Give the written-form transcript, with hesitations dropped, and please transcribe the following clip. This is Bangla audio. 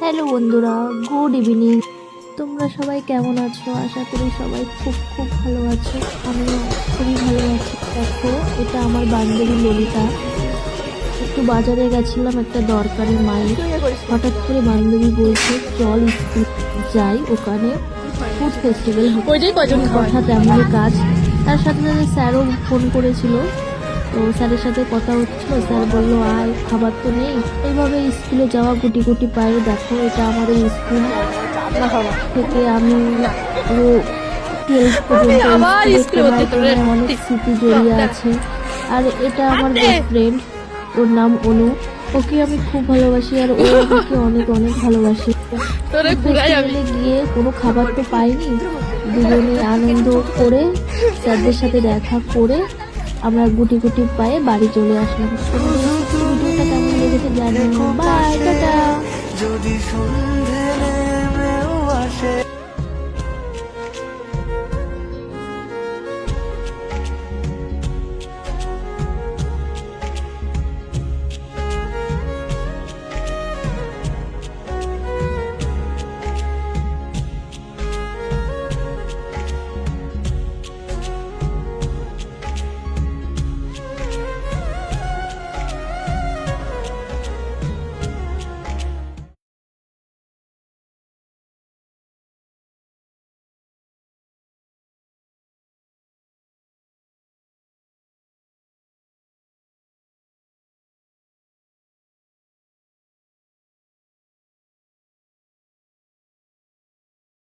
হ্যালো বন্ধুরা, গুড ইভিনিং। তোমরা সবাই কেমন আছো? আশা করি সবাই খুব খুব ভালো আছো। আমিও খুবই ভালো আছি। দেখো, এটা আমার বান্ধবী ললিতা। একটু বাজারে গেছিলাম একটা দরকারি মাইক। হঠাৎ করে বান্ধবী বলছে চল স্কুল যাই, ওখানে ফুড ফেস্টিভ্যাল কথা তেমনই কাজ। তার সাথে সাথে স্যারও ফোন করেছিল, তো স্যারের সাথে কথা হচ্ছিল। স্যার বললো আয়, খাবার তো নেই। এইভাবে স্কুলে যাওয়া গুটি গুটি পায়ে। দেখো, এটা আমাদের স্কুল থেকে আমি পুরো 12 পর্যন্ত অনেক স্মৃতি জড়িয়ে আছে। আর এটা আমার বেস্ট ফ্রেন্ড, ওর নাম অনু। ওকে আমি খুব ভালোবাসি আর ও আমাকে অনেক অনেক ভালোবাসে। গিয়ে কোনো খাবার তো পাইনি, দুজনে আনন্দ করে স্যারদের সাথে দেখা করে আমরা গুটি গুটি পায়ে বাড়ি চলে আসলাম। ভিডিওটা কেমন লেগেছে জানিও। Bye, tata.